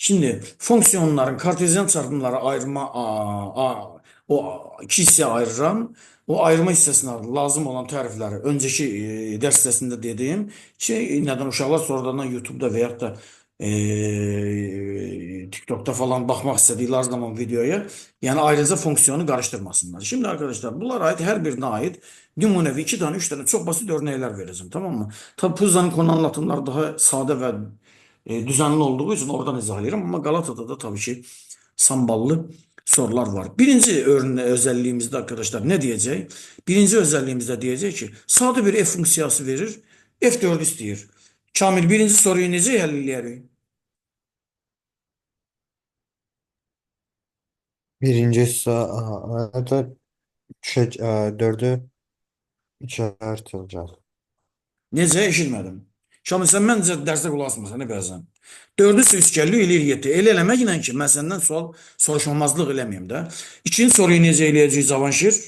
Şimdi fonksiyonların kartezyen çarpımları ayırma o iki hisseye ayırıram. O ayırma hissesine lazım olan tarifleri önceki ders sitesinde dediğim şey neden uşaqlar sonradan YouTube'da veya da TikTok'ta falan bakmak istedikleri zaman videoya yani ayrıca fonksiyonu karıştırmasınlar. Şimdi arkadaşlar bunlara ait her birine ait numunevi iki tane üç tane çok basit örnekler vereceğim, tamam mı? Tabi Puzzle'ın konu anlatımları daha sade ve düzenli olduğu için oradan izahlayırım ama Galata'da da tabii ki samballı sorular var. Birinci özelliğimizde arkadaşlar ne diyecek? Birinci özelliğimizde diyecek ki sade bir f funksiyası verir. F4 istiyor. Kamil birinci soruyu necə həll eləyərik? Birincisi A'da 4'ü 3'e artıracağız. Necə eşitmədim. Kamil sən məncə dərsə qulaq asmırsan bəzən. 4'ü üstgəllik eləyir 7. Elə eləməklə ki, mən səndən sual soruşmamazlıq eləməyim də. İkinci soruyu necə eləyəcəyik Cavanşir?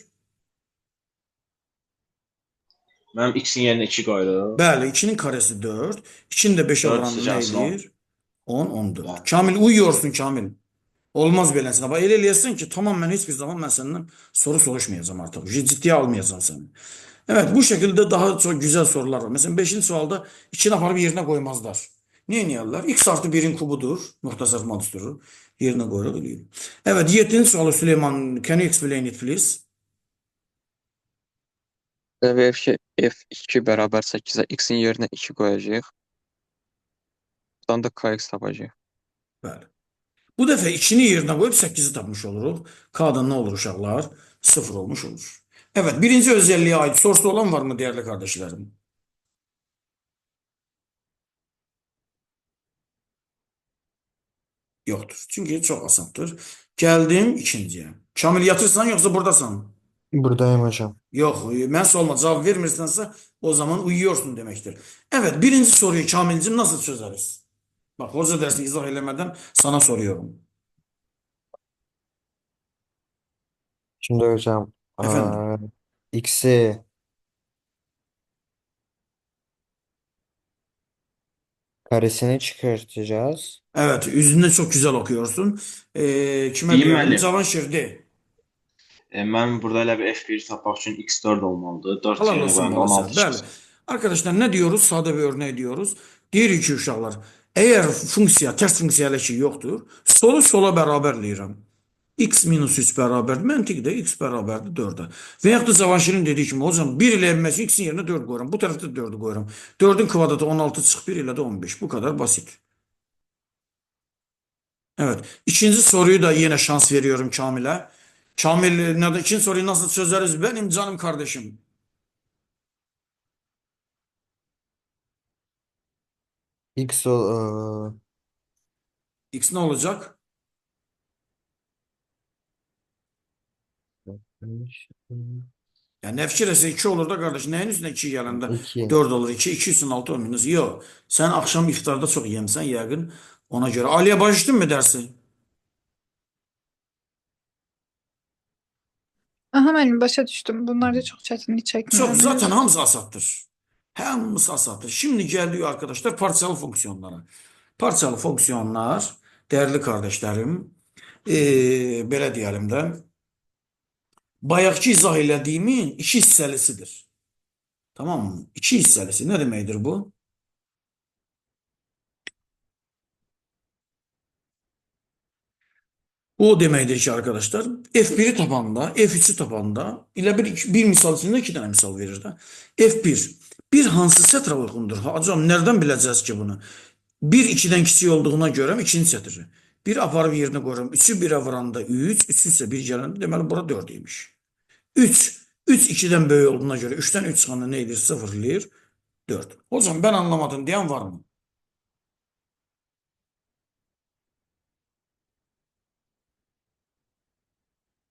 Mənim x-in yerinə 2 qoyuruq. Bəli, 2'nin karesi 4. 2'ni də 5'e 4 vuranı nə sıcaqsın 10. eləyir? 10, 14. Bəli. Kamil uyuyorsun Kamil. Olmaz beləsinə. Bax elə eləyəsən ki, tamam mən hiçbir zaman mən səndən soru soruşmayacağım artıq. Ciddiyə almayacağım səni. Evet, bu şekilde daha çok güzel sorular var. Mesela 5. sualda içine aparıp yerine koymazlar. Niye niyerler? X artı 1'in kubudur. Muhtasar madüstürü. Yerine koyulur. Evet, 7. sualı Süleyman. Can you explain it please? Və f2 bərabər 8-ə x-in yerinə 2 qoyacağıq. Buradan da kx tapacağıq. Bəli. Bu dəfə 2'ni yerine koyup 8'i tapmış oluruq. K'dan ne olur uşaqlar? 0 olmuş olur. Evet, birinci özelliğe ait sorusu olan var mı değerli kardeşlerim? Yoktur. Çünkü çok asandır. Geldim ikinciye. Kamil yatırsan yoksa buradasın. Buradayım hocam. Yok, ben sorma cevap vermirsense o zaman uyuyorsun demektir. Evet, birinci soruyu Kamil'cim nasıl çözeriz? Bak, hoca dersi izah elemeden sana soruyorum. Şimdi hocam Efendim. x'i karesini çıkartacağız. Evet, yüzünde çok güzel okuyorsun. Kime Deyim diyelim? müəllim. Cavanşir'de. Mən burada elə bir f1 tapmaq üçün x4 olmalıdır. 4 Halal yerinə olsun qoyanda bana 16 sen. Bəli. çıxsın. Arkadaşlar ne diyoruz? Sade bir örnek diyoruz. Deyirik ki uşaqlar, eğer funksiya, ters funksiya ilə ki yoktur, solu sola bərabərləyirəm. X minus 3 beraber məntiqdə x beraberdir 4'e. Və yaxud da Cavanşirin dediği kimi hocam 1 ilə əvvəlki x'in yerine 4 qoyuram. Bu tərəfdə 4'ü qoyuram. 4'ün kvadratı 16 çıx 1 ilə də 15. Bu kadar basit. Evet. İkinci soruyu da yine şans veriyorum Kamil'e. Kamil, ikinci soruyu nasıl çözeriz benim canım kardeşim? X X ne olacak? Yani nefkiresi 2 olur da kardeş. Neyin üstüne 2 gelende 2. 4 olur. 2, 2 üstüne 6 olmuyor. Yok. Sen akşam iftarda çok yemsen yakın. Ona göre. Aliye başladın mı dersi? Aha benim başa düştüm. Bunlar da çok çetinlik Çok çekmiyor. zaten Evet. hamza asattır. Hamısı asattır. Şimdi geliyor arkadaşlar parçalı fonksiyonlara. Parçalı fonksiyonlar değerli kardeşlerim belə diyelim de bayaqki izah elədiyimin iki hissəlisidir. Tamam mı? İki hisselisi. Ne demektir bu? O deməkdir ki arkadaşlar F1'i tapanda, F3'ü tapanda ile bir misal içinde iki tane misal verir de. F1 bir hansı sətrə uyğundur? Hocam nereden bileceğiz ki bunu? Bir 2'den kiçik olduğuna göre ikinci sətri. Bir aparıb yerinə qoyuram. 3'ü 1'ə vuranda 3, 3 ise 1 gələndə deməli bura 4 imiş. 3, 3 2'den böyük olduğuna göre 3'ten 3 çıxanda ne edir? 0 eləyir 4. Hocam ben anlamadım diyen var mı?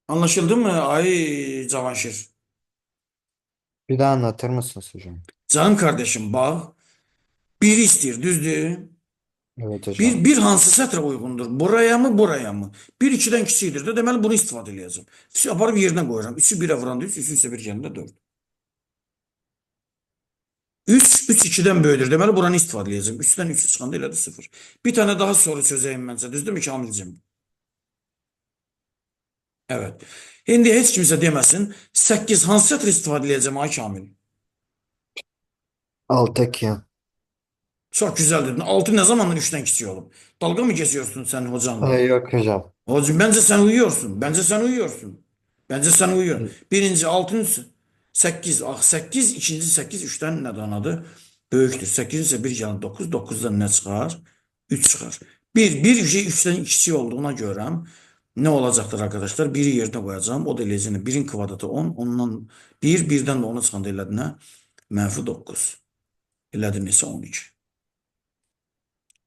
Anlaşıldı mı ay Cavanşir? Bir daha anlatır mısınız hocam? Canım kardeşim bak. Biri istiyor düzdür. Evet hocam. Bir hansı sətrə uyğundur? Buraya mı buraya mı? Bir 2'den kiçikdir də deməli bunu istifadə edəcəm. Aparıb yerinə qoyuram. 3'ü 1'ə vuranda 3, 3'ün isə bir gəlində 4. 3 2'den böyüdür. Deməli buranı istifadə edəcəm. 3'dən 3 çıxanda elədir 0. Bir tane daha soru çözeyim məncə. Düzdürmü Kamilcim? Evet. İndi heç kimsə deməsin. 8 hansı sətir istifadə edəcəm ay Kamil? 6-2. Çok güzel dedin. 6 ne zamandır 3'ten kiçik olup? Dalga mı geçiyorsun sen hocanla? Ay, yok hocam. Hocam bence sen uyuyorsun. Bence sen uyuyorsun. Bence sen uyuyorsun. Birinci 6'ın 8. Ah 8. ikinci 8. 3'ten ne danadı? Böyüktür. 8 ise 1 gəlin 9. 9'dan ne çıkar? 3 çıkar. Bir şey 3'ten kiçik olduğuna göre ne olacaktır arkadaşlar? 1'i yerine koyacağım. O da eləcəyə 1'in kvadratı 10. Ondan 1'den de 10'a çıxanda elədi nə? Mənfi 9. Elədi nesə 12.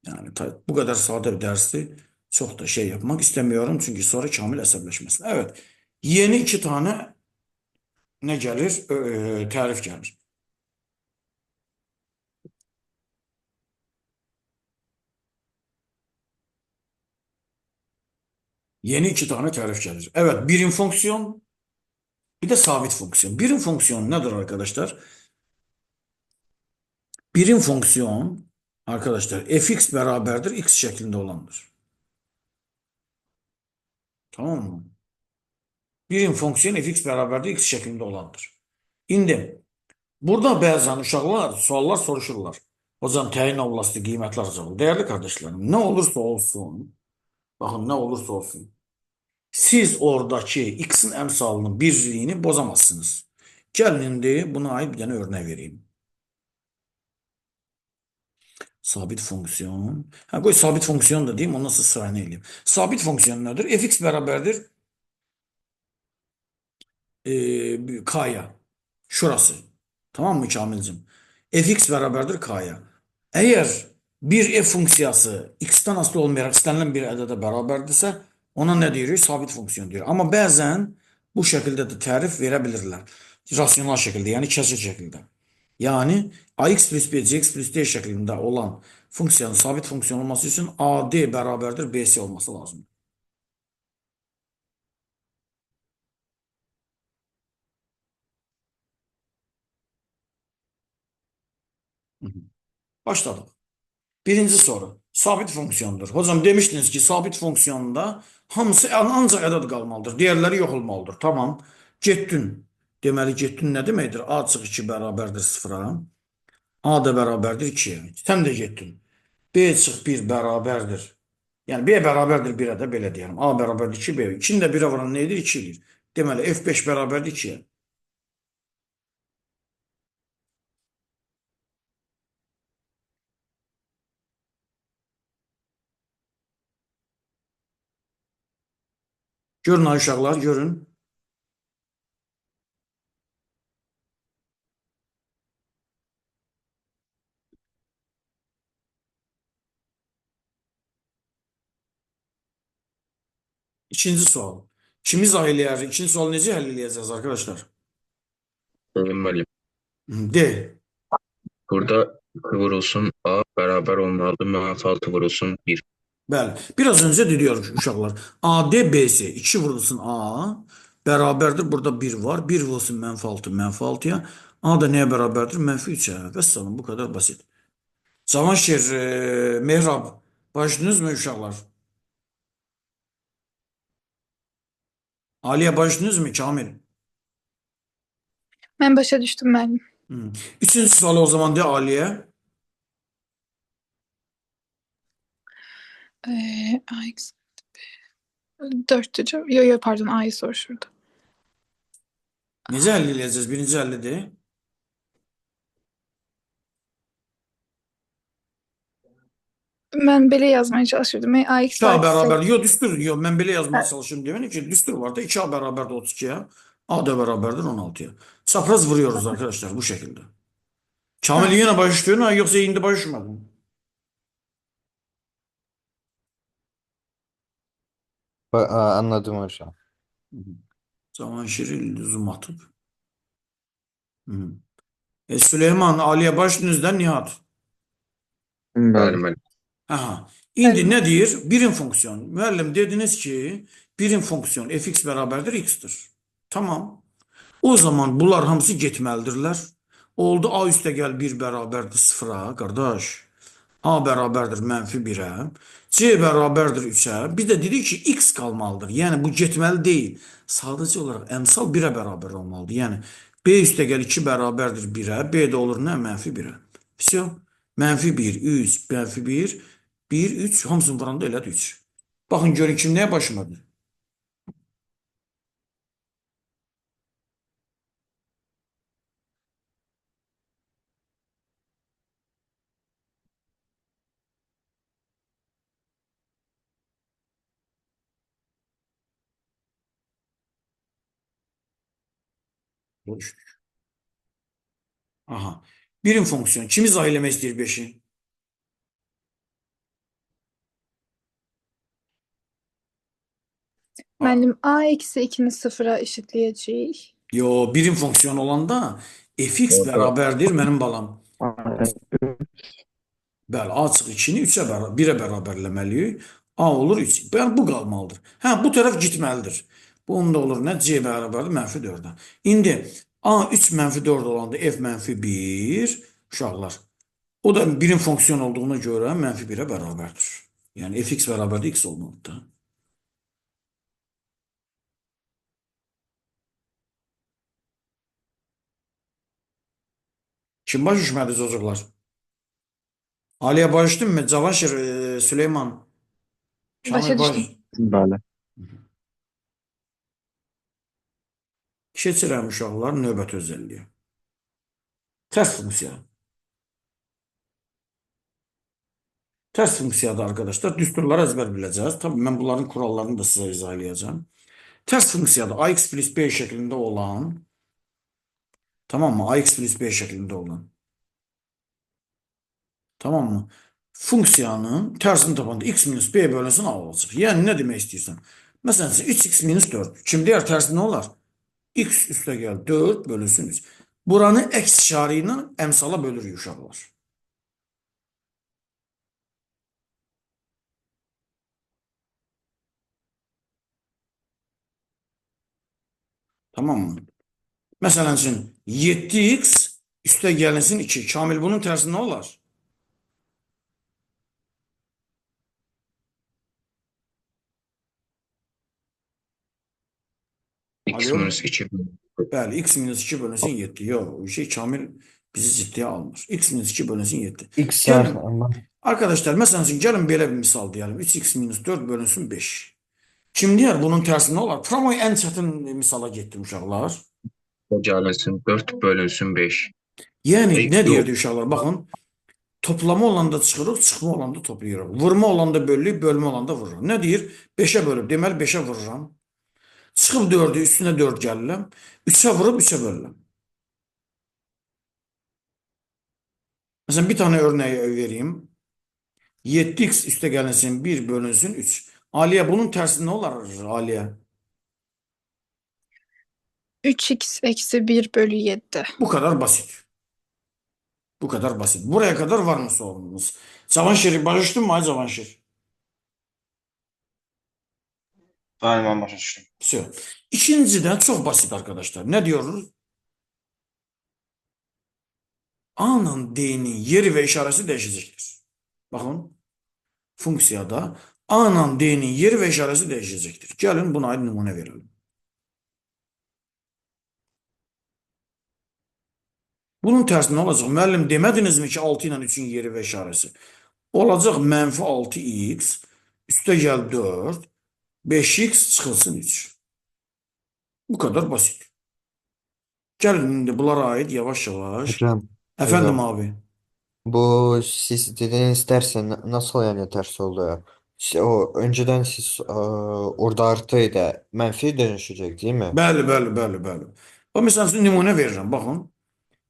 Yani bu kadar sade bir dersi çok da şey yapmak istemiyorum. Çünkü sonra Kamil əsəbləşməsin. Evet. Yeni 2 tane ne gelir? Tarif gelir. Yeni 2 tane tarif gelir. Evet. Birim fonksiyon bir de sabit fonksiyon. Birim fonksiyon nedir arkadaşlar? Birim fonksiyon arkadaşlar fx beraberdir x şeklinde olandır. Tamam mı? Birim fonksiyon fx beraberdir x şeklinde olandır. İndi burada bəzən uşaqlar suallar soruşurlar. Hocam təyin olması qiymətlər acaba. Değerli kardeşlerim, ne olursa olsun, bakın ne olursa olsun, siz oradaki x'in əmsalının birliyini bozamazsınız. Gəlin indi buna ait bir tane örnek vereyim. Sabit fonksiyon. Ha koy sabit fonksiyon da diyeyim, ondan sonra sırayla eləyim. Sabit fonksiyon nedir? Fx beraberdir k'ya. Şurası. Tamam mı Kamilcim? Fx beraberdir k'ya. Eğer bir f funksiyası x'ten aslı olmayarak istenilen bir ədədə beraberdirse ona ne diyoruz? Sabit fonksiyon diyor. Ama bazen bu şekilde de tarif verebilirler. Rasyonel şekilde, yani kesir şekilde. Yani ax plus b cx plus d şeklinde olan fonksiyonun sabit fonksiyon olması için ad beraberdir bc olması lazım. Başladık. Birinci soru. Sabit fonksiyondur. Hocam demiştiniz ki sabit fonksiyonda hamısı ancaq ədəd qalmalıdır. Diğerleri yok olmalıdır. Tamam. Getdin. Deməli getdin ne deməkdir? A çıx 2 bərabərdir 0'a. A da bərabərdir 2'ye. Sən də getdin. B çıx 1 bərabərdir. Yəni B bərabərdir 1'ə də belə deyəlim. A bərabərdir 2, B. 2'nin də 1'ə vuran neydir? 2 edir. Deməli F5 bərabərdir 2'ye. Görün ay uşaqlar, görün. İkinci sual. Kimi izah eləyər? İkinci sualı necə həll eləyəcəz arkadaşlar? Bölünmeli. D. Burada 2 vurulsun A beraber olmalıdır. Menfi 6 vurulsun 1. Bəli. Biraz önce diyor uşaqlar. AD BC 2 vurulsun A beraberdir. Burada 1 var. 1 vurulsun mənfi 6 mənfi 6'ya. A da neye beraberdir? Mənfi 3'e. Vəssalam, bu kadar basit. Cavanşir, Mehrab, başladınız mı uşaqlar? Aliye başladınız mı Kamil? Ben başa düştüm müəllim. Üçüncü sualı o zaman de Aliye. AX 4'tü. Yo pardon, A'yı sor şurada. Necə həll eləyəcəz? Birinci həlli de. Ben belə yazmaya çalışırdım. AX 2A artı beraber. Yo düstur. Yo ben böyle yazmaya çalışıyorum demedim ki düstur var da 2A beraber de 32'ye. A da beraberdir 16'ya. Çapraz vuruyoruz arkadaşlar bu şekilde. Kamil yine başlıyor mu yoksa indi başlamadı mı? Anladım hocam. Cavanşir'i zoom atıp. Hı. Süleyman, Aliye başınızdan Nihat. Bəli. Bölünmeli. Aha. İndi ne diyor? Birim fonksiyon. Müəllim dediniz ki birim fonksiyon fx beraberdir x'tir. Tamam. O zaman bunlar hamısı getməlidirlər. Oldu A üstə gəl 1 bərabərdir 0-a, qardaş. A bərabərdir -1-ə. C bərabərdir 3-ə. Bir də dedik ki, x qalmalıdır. Yəni bu getməli deyil. Sadəcə olaraq əmsal 1-ə bərabər olmalıdır. Yəni B üstə gəl 2 bərabərdir 1-ə. B də olur nə? -1-ə. Всё. -1, 3, -1, 1, 3. Hamısını vuranda elədir 3. Baxın görün kim nəyə başımadır? Aha. Birim fonksiyon. Kimi izah eləmək istəyir 5-i? Müəllim, A eksi 2-ni sıfıra eşitləyəcəyik. Yo, birim fonksiyon olanda fx Orada bərabərdir mənim balam. Aynen. Bəli, A çıx 2-ni 1-ə bərabərləməliyik. A olur 3. Yəni bu qalmalıdır. Hə, bu tərəf getməlidir. Bu onda olur nə? C bərabərdir -4-ə. İndi A 3 -4 olanda f -1 uşaqlar. O da birim fonksiyon olduğuna görə -1-ə bərabərdir. Yəni fx bərabərdir x olmalıdır. Kim baş düşmədi çocuklar? Aliyə baş düşdün mü? Cavanşir, Süleyman. Başa Kamil baş. düşdüm. Bəli. Keçirəm uşaqlar növbət özəlliyə. Tərs funksiya. Tərs funksiyada arkadaşlar düsturları əzbər biləcəyiz. Tabii mən bunların kurallarını da sizə izah edəcəm. Tərs funksiyada ax plus b şəklində olan, tamam mı? Ax plus b şəklində olan. Tamam mı? Funksiyanın tərsini tapanda x minus b bölünsün a olacaq. Yəni nə demək istəyirsən? Məsələn 3x minus 4. Kim deyər tərsi nə olar? X üstə gəl 4 bölünsün 3. Buranı əks işarə ilə əmsala bölürük uşaqlar. Tamam mı? Məsələn üçün 7x üstə gəlinsin 2. Kamil bunun tərsi nə olar? x Alo? minus 2 Bəli, x minus 2 bölünsün 7. Yox, o şey Kamil bizi ciddiyə almır. X minus 2 bölünsün 7. X Gəlin, ama arkadaşlar, məsələn üçün gəlin belə bir misal deyəlim. 3x minus 4 bölünsün 5. Kim deyər bunun tərsi nə olar? Promoy ən çətin misala getdim uşaqlar. gəlinsin 4 bölünsün 5. Yəni X nə yox. deyirdi uşaqlar? Baxın, toplama olanda çıxırıq, çıxma olanda toplayırıq. Vurma olanda bölürük, bölmə olanda vururuq. Nə deyir? 5-ə bölüb, deməli 5-ə vururam. Çıxıb 4-ü, üstünə 4 gəlirəm. 3-ə vurub 3-ə bölürəm. Məsələn, bir tane örneği vereyim. 7x üstə gəlinsin 1 bölünsün 3. Aliyə bunun tərsi nə olar Aliyə? 3x eksi 1 bölü 7. Bu kadar basit. Bu kadar basit. Buraya kadar var mı sorunuz? Cavanşir, başa mı ay Cavanşir? Bəli, mən başa düşdüm. Всё. İkinciden çok basit arkadaşlar. Ne diyoruz? A'nın D'nin yeri ve işaresi değişecektir. Bakın. Funksiyada A'nın D'nin yeri ve işaresi değişecektir. Gelin buna ait numune verelim. Bunun tersi ne olacak? Müəllim demədiniz mi ki 6 ile 3'ün yeri ve işaresi? Olacak -6x üstə gəl 4 5x çıxılsın 3. Bu kadar basit. Gelin indi bunlara ait yavaş yavaş. hocam, Efendim hocam, abi. bu siz dediğiniz derse nasıl yani ters oluyor? O önceden siz orada artıydı menfi dönüşecek değil mi? Bəli. O mesela sizin numune veririm. Bakın.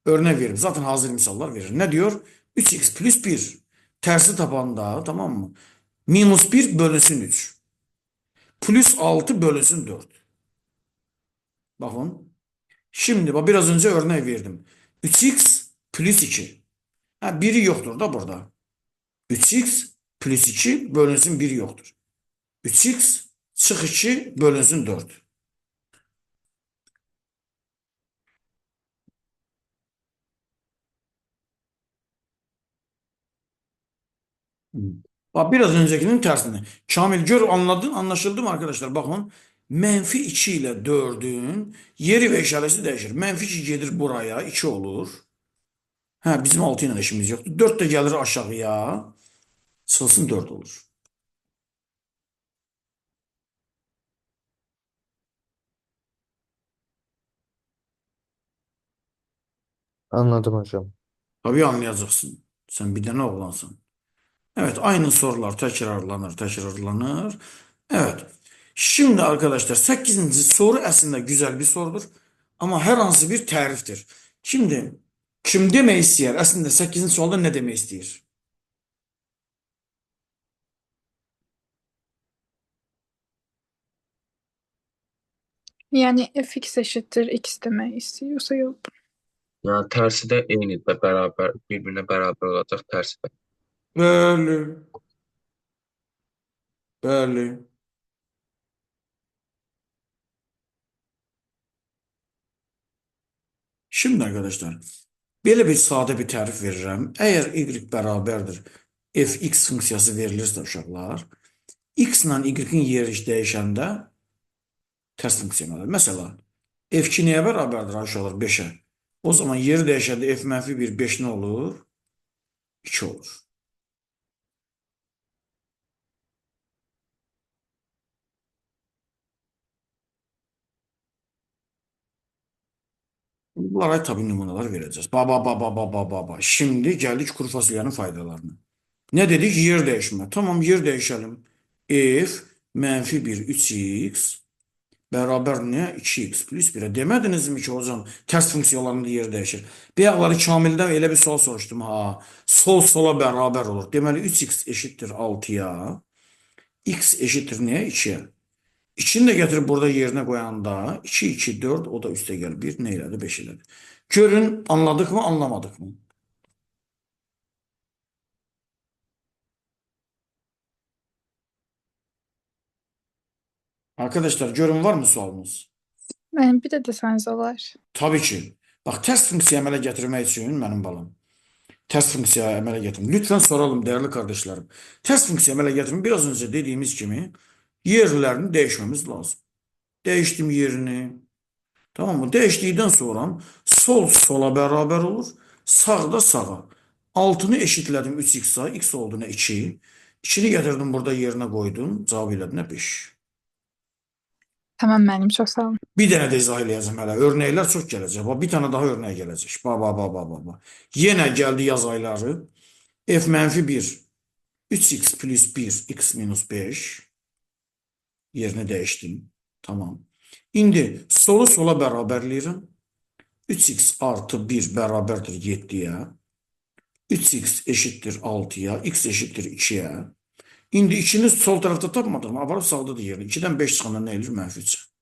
Örnek veririm. Zaten hazır misallar verir. Ne diyor? 3x plus 1. Tersi tapanda, tamam mı? Minus 1 bölünsün 3. Plus 6 bölünsün 4. Bakın. Şimdi bak biraz önce örnek verdim. 3x plus 2. Ha, biri yoktur da burada. 3x plus 2 bölünsün 1 yoktur. 3x çık 2 bölünsün 4. Bak biraz öncekinin tersini. Kamil gör anladın, anlaşıldı mı arkadaşlar? Bakın menfi 2 ile 4'ün yeri ve işareti değişir. Menfi 2 gelir buraya 2 olur. Ha bizim 6 ile işimiz yoktu. 4 de gelir aşağıya. Sılsın 4 olur. Anladım hocam. Tabii anlayacaksın. Sen bir de ne oğlansın. Evet aynı sorular tekrarlanır tekrarlanır. Evet. Şimdi arkadaşlar 8. soru aslında güzel bir sorudur. Ama her hansı bir tariftir. Şimdi kim demək istəyər? Aslında 8. soruda ne demək istəyir? Yani fx eşittir x demek istiyorsa yok. Yani tersi de eyni de beraber, birbirine beraber olacak tersi de. Bəli. Bəli. Şimdi arkadaşlar böyle bir sade bir tarif veririm. Eğer y beraberdir fx funksiyası verilirse uşaqlar, x ile y'in yeri dəyişəndə ters funksiyalar. Mesela f2 neye beraberdir aşağılar 5'e? O zaman yeri değişende f menfi 1 5 ne olur? 2 olur. Bunlara tabii numuneler vereceğiz. Baba. Şimdi geldik kuru fasulyenin faydalarına. Ne dedik? Yer değişme. Tamam yer değişelim. F menfi 1 3x beraber ne? 2x plus 1'e. Demediniz mi ki hocam ters funksiyalarında yer değişir. Bir ayaqları Kamil'den öyle bir sual soruştum. Ha, sol sola beraber olur. Deməli 3x eşittir 6'ya. X eşittir neye? 2'ye. İkini de getirip burada yerine koyanda 2, 2, 4 o da üste gel 1 ne elədi? 5 elədi. Görün anladık mı anlamadık mı? Arkadaşlar görün var mı sualınız? Yani bir de deseniz olar. Tabii ki. Bak ters funksiya əmələ gətirmək üçün mənim balam. Ters funksiya əmələ gətirin. Lütfen soralım değerli kardeşlerim. Ters funksiya əmələ gətirin. Biraz önce dediğimiz kimi yerlerini değişmemiz lazım. Değiştim yerini. Tamam mı? Değiştiğinden sonra sol sola beraber olur. Sağ da sağa. Altını eşitledim 3x'a. X olduğuna 2. 2'ni getirdim burada yerine koydum. Cevap elədiyinə 5. Tamam benim çok sağ olun. Bir dənə də izah eləyəcəm hələ. Örnəklər çox gələcək. Bax, bir tane daha örnek gələcək. Ba. Yenə gəldi yaz ayları. F menfi 1. 3x plus 1. X minus 5. Yerini değiştim. Tamam. İndi solu sola beraberləyirəm. 3x artı 1 beraberdir 7'ye. 3x eşittir 6'ya. X eşittir 2'ye. İndi 2'ni sol tarafta tapmadık mı? Aparıb sağda da yerini. 2'dən 5 çıxanda nə eləyir? Mənfi 3.